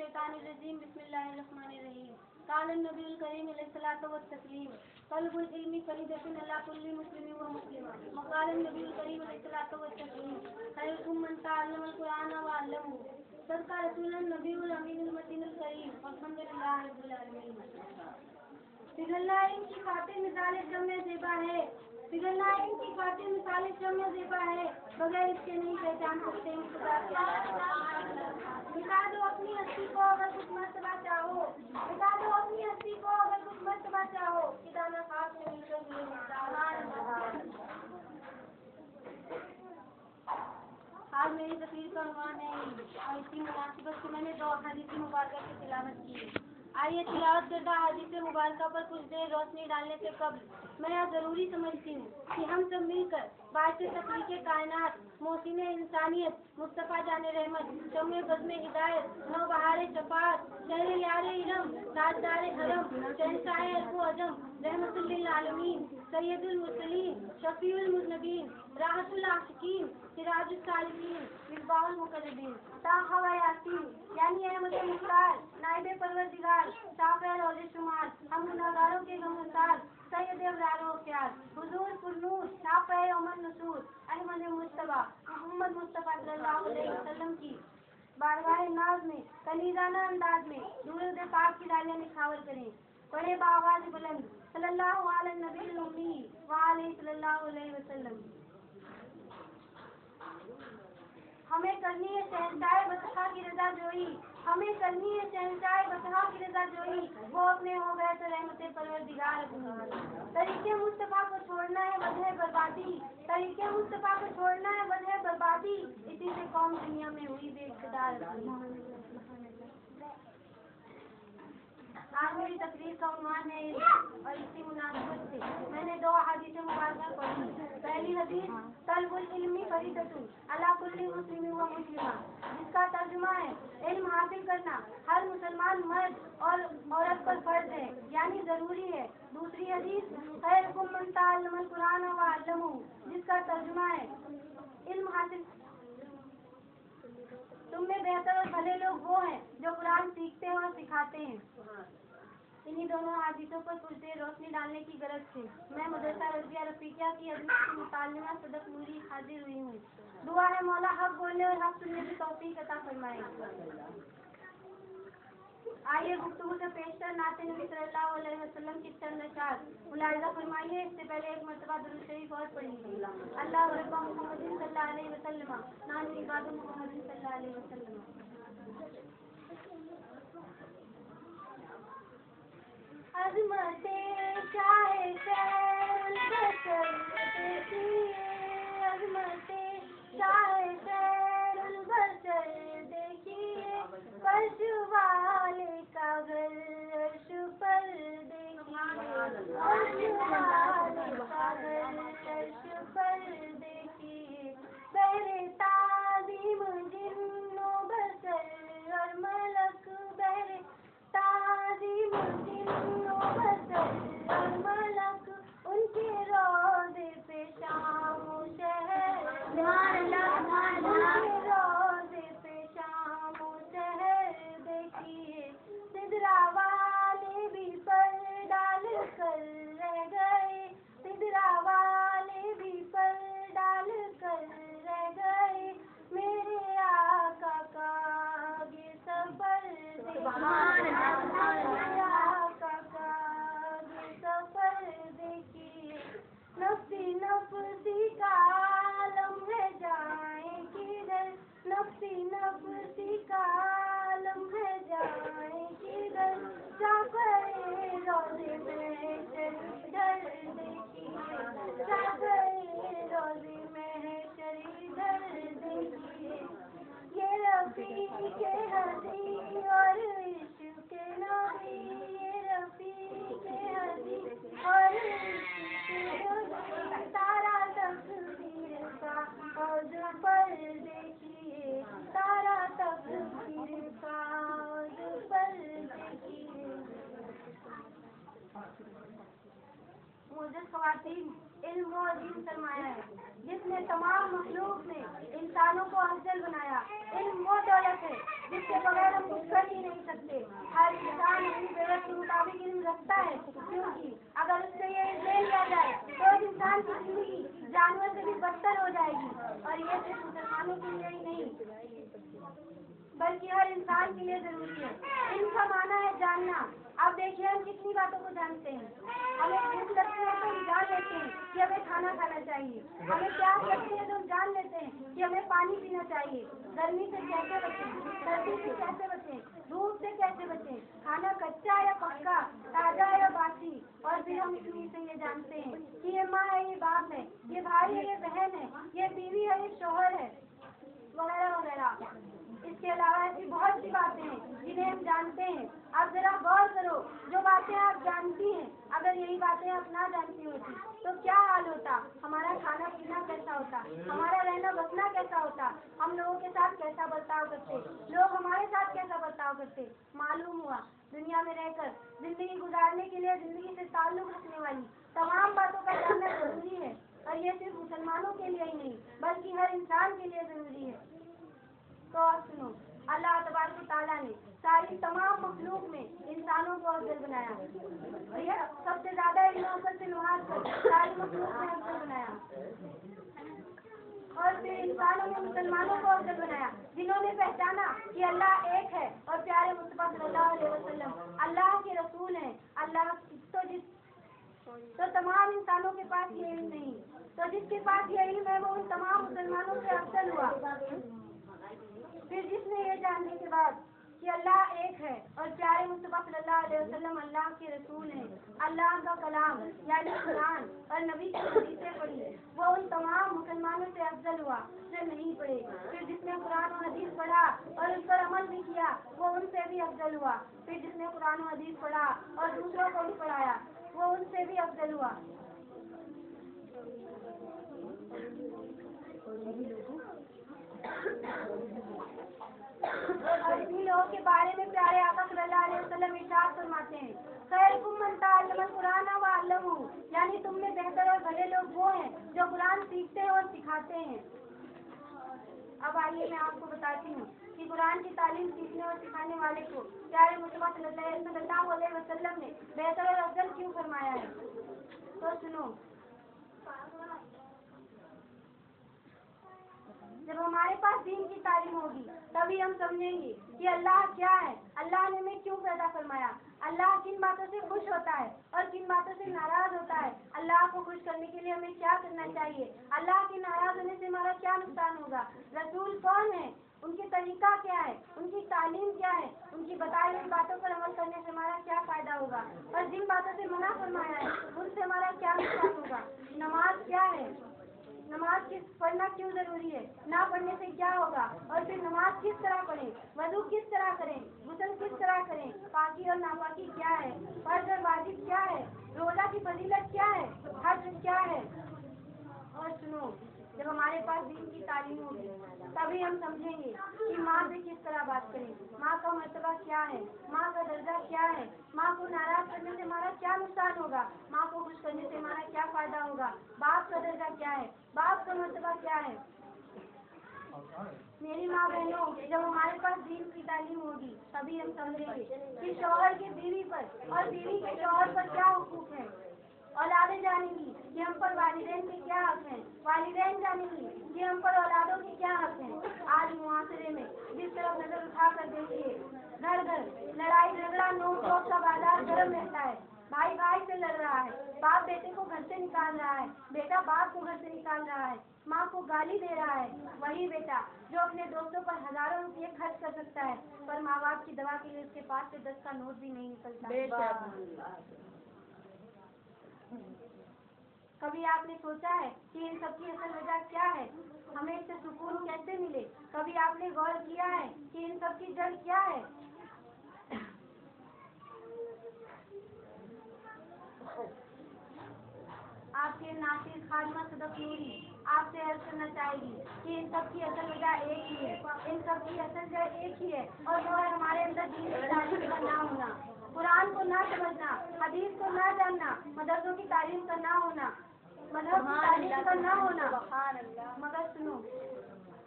मिनश्शैतानिर्रजीम बिस्मिल्लाहिर्रहमानिर्रहीम क़ाल नबीउल करीम अलैहिस्सलातु वस्सलाम तलबुल इल्मी फरीदतुन अला कुल्लि मुस्लिमिन व मुस्लिमा मक़ाल नबीउल करीम अलैहिस्सलातु वस्सलाम खैरुकुम मन तअल्लमल कुरान व अल्लमहु सदका रसूलन नबीउल अमीनुल मतीनुल करीम अल्हम्दुलिल्लाहि रब्बिल आलमीन। पिघलना इनकी खातिर मिसाले शम्मे ज़ेबा है, पिघलना इनकी खातिर मिसाले शम्मे ज़ेबा है, बगैर इसके नहीं पहचान सकते खुदा क्या। मिटा दो अपनी हस्ती को अगर कुछ मर्तबा चाहो, मिटा दो अपनी हस्ती को अगर कुछ मर्तबा चाहो, कि दाना खाक से मिलकर हुए आज मेरी तकरीर का उन्वान है और इसी मुनासिबत से मैंने 2 हदीस मुबारक की तिलावत की। आइए तिलावत करदा हदीस मुबारक पर कुछ देर रोशनी डालने से कब्ल मैं यह जरूरी समझती हूँ कि हम सब मिलकर बाइस तख्लीक़े कायनात, मोहसिने इंसानियत, मुस्तफ़ा जाने रहमत, शम्मे बज़्मे हिदायत, नौबहारे शफ़ाअत, शहरे यारे इरम, ताजदारे हरम, शहंशाहे अर्ज़ व अजम, रहमतुल लिल आलमीन, सैयदुल मुरसलीन, शफ़ीउल मुज़नबीन, राहतुल आशिकीन, सिराजुस सालिकीन, मिसबाहुल मुक़र्रबीन, ताहा यासीन यानी अहमद मुख्तार, नाइबे परवरदिगार, शाफ़े रोज़े शुमार, हम गुनाहगारों के गमगुसार, सैयद अबरार ख्याल, हुजूर पुरनूर, शाफ़े उमर नसूर, अहमद मुज्तबा, मोहम्मद मुस्तफ़ा सल्लल्लाहु अलैहि वसल्लम की बारगाह नाज में कलीज़ाना अंदाज में दूर पाक की डालियाँ निखावर करें। पढ़े बाआवाज़ बुलंद सल्लल्लाहु अलैहि नबील उम्मी व अलैहि सल्लल्लाहु अलैहि वसल्लम। हमें करनी है शहंशाह बतहा की रज़ा जोई, हमें करनी है शहंशाह बतहा की रज़ा जोई, वो अपने हो गए तो रहमते परवरदिगार। तरीके मुस्तफ़ा को छोड़ना है वजह बर्बादी, तरीके मुस्तफ़ा को छोड़ना है वजह बर्बादी, इसी से कौम दुनिया में हुई बेइक़्तिदार। आज मेरी तकरीर का उन्वान है और इसी मुनासिबत से मैंने 2 हदीस मुबारक पढ़ी। पहली हदीस तलबुल इल्मी फरीदतुन अला कुल्लि मुस्लिमिन व मुस्लिमा, जिसका तर्जुमा है इल्म हासिल करना हर मुसलमान मर्द और औरत पर फर्ज है यानी जरूरी है। दूसरी हदीस खैरुकुम मन तअल्लमल कुरान व अल्लमहु, जिसका तर्जुमा है इल्म हासिल तुम में बेहतर और भले लोग वो हैं जो कुरान सीखते हैं और सिखाते हैं। इन्हीं दोनों हदीसों पर कुछ देर रोशनी डालने की गरज से मैं मदरसा रज़िया रफ़ीकिया की हदीस की मुतालिमा सदक नूरी हाजिर हुई हूँ। दुआ है मौला हक बोलने और हक सुनने की तौफीक अता फरमाए। आइए गुफ्तगू से पेश कर नाते नबी सल्लल्लाहु अलैहि वसल्लम की चंद अशआर मुलाहिज़ा फरमाइए। इससे पहले एक मरतबा दुरूद शरीफ और पढ़ लीजिए। अल्लाह रब्बा मुहम्मदिन सल्लल्लाहु अलैहि वसल्लम नानी इबादु मुहम्मदिन सल्लल्लाहु अलैहि वसल्लम। अज़मते शाहे खैरुल बशर देखिए, अज़मते शाहे खैरुल बशर देखिए, फर्श वाले का घर अर्श पर देखिए, फर्श वाले का घर अर्श पर देखिए, बहरे ताज़ीम जिन्नो बशर और मलक, बहरे ताज़ीम जिन्नो बशर और मलक, उनके रोज़े पे शाम शहर, उनके रोज़े पे शाम शहर देखिए, सिदरा वाले भी पर डाल कर रह गए, सिदरा वाले भी पर डाल कर रह गए, मेरे आका का ये सफर देखिए, मेरे आका का ये सफर देखिए, नफ्सी नफ्सी का आलम है जाए किधर, नफ्सी नफ्सी का आलम है जाए किधर, जाफ़रे रोज़े महशर इधर देखिए, जाफ़रे रोज़े महशर इधर देखिए, ये रफ़ी के हदी और इश्क़ नबी, ये रफ़ी के हदी और तारा तकदीर का औज़ पर देखिए, तारा तकदीर का औज़ पर देखिए। मुअज़्ज़ज़ ख़वातीन, इल्म वो अज़ीम सरमाया है जिसने तमाम मखलूक में इंसानों को अफजल बनाया। इल्म वो दौलत है जिसके बगैर हम कुछ कर ही नहीं रखता है, क्योंकि अगर उससे ये ले लिया जाए तो इंसान की जिंदगी जानवर से भी बदतर हो जाएगी। और ये सिर्फ मुसलमानों के लिए ही नहीं बल्कि हर इंसान के लिए जरूरी है। इनका माना है जानना। अब देखिए हम कितनी बातों को जानते हैं। हमें भूख लगती है तो हम जान लेते हैं कि हमें खाना खाना चाहिए। हमें प्यास लगती है तो हम जान लेते हैं कि हमें पानी पीना चाहिए। गर्मी से कैसे बचें, सर्दी से कैसे बचें, धूप से कैसे बचें, खाना कच्चा या पक्का, ताजा या बासी। और फिर हम इतनी से ये जानते हैं कि ये माँ है, ये बाप है, ये भाई है, ये बहन है, ये बीवी है, ये शौहर है, वगैरह वगैरह। इसके अलावा ऐसी बहुत सी बातें हैं जिन्हें हम जानते हैं। आप जरा गौर करो, जो बातें आप जानती हैं, अगर यही बातें आप ना जानती होती तो क्या हाल होता, हमारा खाना पीना कैसा होता, हमारा रहना बसना कैसा होता, हम लोगों के साथ कैसा बर्ताव करते, लोग हमारे साथ कैसा बर्ताव करते। मालूम हुआ दुनिया में रहकर जिंदगी गुजारने के लिए जिंदगी से ताल्लुक रखने वाली तमाम बातों का जानना जरूरी है। और ये सिर्फ मुसलमानों के लिए ही नहीं बल्कि हर इंसान के लिए जरूरी है। तो आप सुनो, अल्लाह तबारक तआला ने सारी तमाम मखलूक में इंसानों को अफजल बनाया। भैया सबसे ज्यादा इल्म अकल से नवाज कर सारी मखलूक में अफजल बनाया। और फिर इंसानों में मुसलमानों को अफजल बनाया जिन्होंने पहचाना कि अल्लाह एक है और प्यारे मुस्तफा सल्लल्लाहु अलैहि वसल्लम अल्लाह के रसूल हैं। अल्लाह तो तमाम इंसानों के पास ये इल्म नहीं, तो जिसके पास ये इल्म है वो उन तमाम मुसलमानों से अफजल हुआ। फिर जिसने ये जानने के बाद कि अल्लाह एक है और प्यारे मुस्तफा सल्लल्लाहु अलैहि वसल्लम अल्लाह के रसूल हैं, अल्लाह का कलाम यानी कुरान और नबी की हदीसें पढ़ी, वो उन तमाम मुसलमानों से अफजल हुआ जो नहीं पढ़े। फिर जिसने कुरान और हदीस पढ़ा और उस पर अमल भी किया वो उनसे भी अफजल हुआ। फिर जिसने कुरान और हदीस पढ़ा और दूसरों को भी पढ़ाया वो उनसे भी अफजल हुआ। और इन्हीं लोगों के बारे में प्यारे आका सल्लल्लाहु अलैहि वसल्लम इरशाद फरमाते हैं, खैरुकुम मन तअल्लमल कुरान व अल्लमहु, यानी तुम में बेहतर और भले लोग वो हैं जो कुरान सीखते हैं और सिखाते हैं। अब आइए मैं आपको बताती हूँ कि कुरान की तालीम सीखने और सिखाने वाले को प्यारे मुस्तफा सल्लल्लाहु अलैहि वसल्लम ने बेहतर और अफजल क्यों फरमाया है। तो सुनो, जब हमारे पास दीन की तालीम होगी तभी हम समझेंगे कि अल्लाह क्या है, अल्लाह ने हमें क्यों पैदा फरमाया, अल्लाह किन बातों से खुश होता है और किन बातों से नाराज होता है, अल्लाह को खुश करने के लिए हमें क्या करना चाहिए, अल्लाह के नाराज होने से हमारा क्या नुकसान होगा, रसूल कौन है, उनके तरीका क्या है, उनकी तालीम क्या है, उनकी बताई हुई बातों पर अमल करने से हमारा क्या फायदा होगा, और जिन बातों से मना फरमाया है उनसे हमारा क्या नुकसान होगा। नमाज क्या है, नमाज किस पढ़ना क्यों जरूरी है, ना पढ़ने से क्या होगा, और फिर नमाज किस तरह पढ़ें, वजू किस तरह करें, गुस्ल किस तरह करें, पाकी और नापाकी क्या है, फर्ज और वाजिब क्या है, रोजा की फजीलत क्या है, हज क्या है। और सुनो, जब हमारे पास दीन की तालीम होगी तभी हम समझेंगे कि माँ से किस तरह बात करें, माँ का मर्तबा क्या है, माँ का दर्जा क्या है, माँ को नाराज करने से हमारा क्या नुकसान होगा, माँ को खुश करने से हमारा क्या फायदा होगा, बाप का दर्जा क्या है, बाप का मर्तबा क्या है। मेरी माँ बहनों, जब हमारे पास दीन की तालीम होगी तभी हम समझेंगे कि शौहर के बीवी पर और बीवी के शौहर पर क्या हुकूक है। औलादें जानेंगी कि हम पर वालिदैन के क्या हक हैं, वालिदैन जानेंगी कि हम पर औलादों के क्या हक हैं। आज मुआशरे में जिस तरफ नजर उठा कर देखिए, घर घर लड़ाई झगड़ा नोक झोंक का बाजार गर्म रहता है, भाई भाई से लड़ रहा है, बाप बेटे को घर से निकाल रहा है, बेटा बाप को घर से निकाल रहा है, माँ को गाली दे रहा है। वही बेटा जो अपने दोस्तों पर हजारों रुपये खर्च कर सकता है पर माँ बाप की दवा के लिए उसके पास से 10 का नोट भी नहीं निकलता। कभी आपने सोचा है कि इन सब की असल वजह क्या है, हमें इससे सुकून कैसे मिले, कभी आपने गौर किया है कि इन सब की जड़ क्या है। आपके नासिर खादिमा सदक नूरी आपसे अर्ज करना चाहेगी कि इन सब की असल वजह एक ही है, इन सब की असल जड़ एक ही है और वो है हमारे अंदर दीन की तालीम का ना होना, कुरान को ना समझना, हदीस को ना जानना, मदरसों की तालीम का ना होना, मजहब की तालीम का ना होना। मगर सुनो,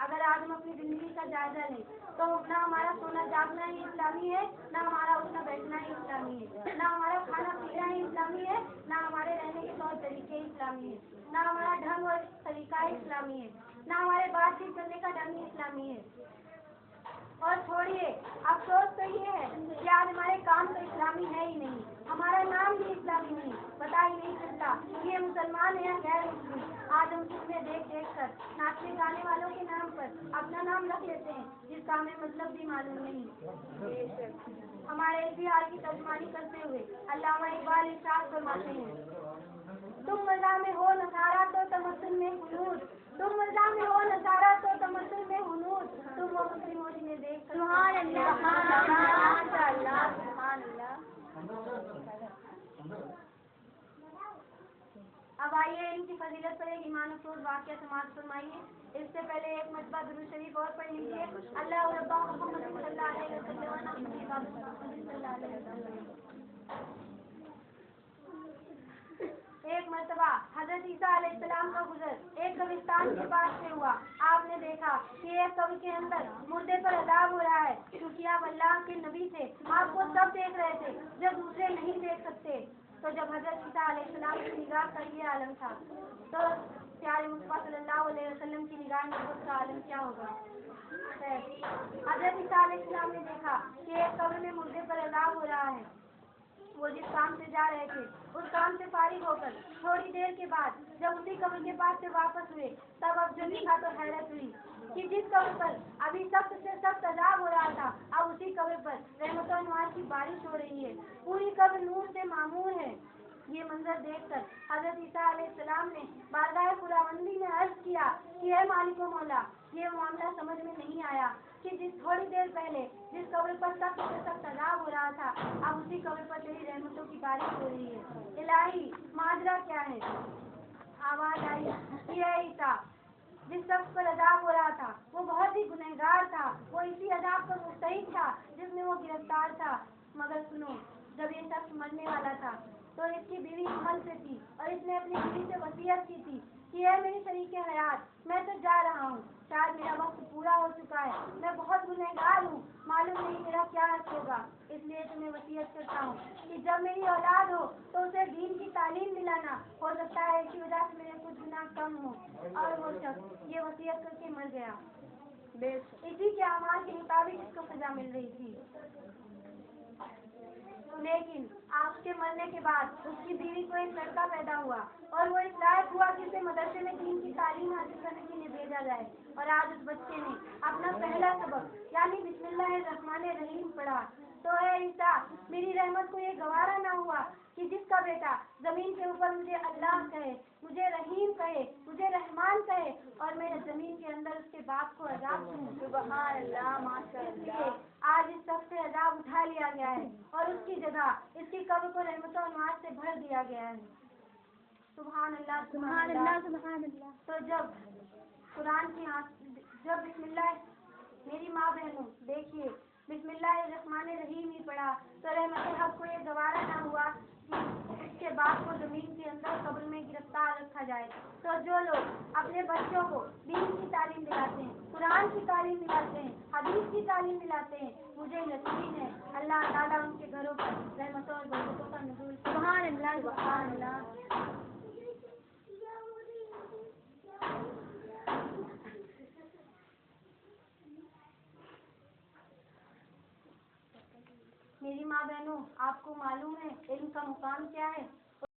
अगर आज हम अपनी जिंदगी का जायजा लें तो ना हमारा सोना जागना ही इस्लामी है, ना हमारा उठना बैठना ही इस्लामी है, ना हमारा खाना पीना ही इस्लामी है, ना हमारे रहने के तौर तरीके इस्लामी है, ना हमारा ढंग और तरीका इस्लामी है, ना हमारे बातचीत करने का ढंग इस्लामी है। और छोड़िए, अफसोस तो ये है कि आज हमारे काम तो इस्लामी है ही नहीं, हमारा नाम भी इस्लामी नहीं, पता ही नहीं चलता ये मुसलमान है या गैर मुस्लिम। आज हम फिल्में देख देख कर नाचने गाने वालों के नाम पर अपना नाम रख लेते हैं जिसका हमें मतलब भी मालूम नहीं। हमारे इसी हाल की तर्जमानी करते हुए अल्लामा इकबाल इरशाद फरमाते हैं, तुम मजा में हो नसारा तो तमस्सुल में हुनूर, तुम मजा में हो नसारा तो तमस्सुल में हुनूर, तुम वो मुस्लिमों जिन्हें देख कर सुभान अल्लाह माशाअल्लाह सुभान अल्लाह। अब आइए इनकी फजीलत पर एक ईमान अफरोज वाक़या समाप्त फरमाइए। इससे पहले एक मरतबा दुरूद शरीफ और पढ़ लीजिए। अल्लाह रब्बा मुहम्मद सल्लल्लाहु अलैहि वसल्लम। एक मरतबा हजरत ईसा अलैहिस्सलाम का गुजर एक कब्रिस्तान के पास से हुआ। आपने देखा कि एक कब्र के अंदर मुर्दे पर अज़ाब हो रहा है, क्योंकि आप अल्लाह के नबी थे, आपको सब देख रहे थे जब दूसरे नहीं देख सकते। तो जब हजरत ईसा अलैहिस्सलाम की निगाह का ये आलम था, तो प्यारे मुस्तफा सल्लल्लाहु अलैहि वसल्लम की निगाह में उसका आलम क्या होगा। हजरत ईसा अलैहिस्सलाम ने देखा कि एक कब्र में मुर्दे पर अज़ाब हो रहा है। वो जिस काम से जा रहे थे उस काम से फारिग होकर थोड़ी देर के बाद जब उसी कब्र के पास से वापस हुए, तब अब जो देखा तो हैरत हुई कि जिस कब्र पर अभी सख्त से सख्त अज़ाब हो रहा था, अब उसी कब्र पर रहमत और नवाज की बारिश हो रही है, पूरी कब्र नूर से मामूर है। ये मंजर देखकर हजरत ईसा अलैहिस्सलाम ने बारगाह खुदावंदी में अर्ज किया कि हे मालिक व मौला, ये मामला समझ में नहीं आया कि जिस थोड़ी देर पहले जिस कब्र पर सख्त से सख्त अज़ाब हो रहा था, अब उसी कब्र पर तेरी रहमतों की बारिश हो रही है। इलाही माजरा क्या है। आवाज आई कि हे ईसा, जिस शख्स पर अज़ाब हो रहा था वो बहुत ही गुनहगार था, वो इसी अज़ाब का मुस्तहिक था जिसमें वो गिरफ्तार था। मगर सुनो, जब ये शख्स मरने वाला था तो इसकी बीवी हमल से थी और इसने अपनी बीवी से वसीयत की थी कि है मेरी शरीके हयात, मैं तो जा रहा हूँ, शायद मेरा वक्त पूरा हो चुका है, मैं बहुत गुनहगार हूँ, मालूम नहीं मेरा क्या हक होगा, इसलिए तुम्हें वसीयत करता हूँ कि जब मेरी औलाद हो तो उसे दीन की तालीम दिलाना, हो सकता है इसी वजह से मेरे कुछ गुनाह कम हो। और वो शख्स ये वसीयत करके मर गया। इसी के अमाल के मुताबिक इसको सजा मिल रही थी। लेकिन आपके मरने के बाद उसकी बीवी को एक लड़का पैदा हुआ और वो इस लायक हुआ कि उसे मदरसे में दीन की तालीम हासिल करने के लिए भेजा जाए। और आज उस बच्चे ने अपना पहला सबक यानी बिस्मिल्लाहिर्रहमानिर्रहीम पढ़ा। तो है ईसा, मेरी रहमत को ये गवारा ना हुआ कि जिसका बेटा जमीन के ऊपर मुझे अल्लाह कहे, मुझे रहीम कहे, मुझे रहमान कहे और मैं जमीन के अंदर उसके बाप को अजाब दूं। सुभान अल्लाह माशाअल्लाह। आज इस शख्स से अजाब उठा लिया गया है और उसकी जगह इसकी कब्र को रहमत और नवाज से भर दिया गया है। सुभान अल्लाह सुभान अल्लाह सुभान अल्लाह। तो जब कुरान की जब बिस्मिल्लाह, मेरी माँ बहनों देखिए, बिस्मिल्लाहिर्रहमानिर्रहीम ही पढ़ा तो रहमत हक को ये गवारा ना हुआ कि उसके बाप को जमीन के अंदर कब्र में गिरफ्तार रखा जाए। तो जो लोग अपने बच्चों को दीन की तालीम दिलाते हैं, कुरान की तालीम दिलाते हैं, हदीस की तालीम दिलाते हैं, मुझे यकीन है अल्लाह ताला उनके घरों पर रहमतों और बरकतों का नुज़ूल। सुभान अल्लाह सुभान अल्लाह। मेरी माँ बहनों, आपको मालूम है इल्म का मुकाम क्या है।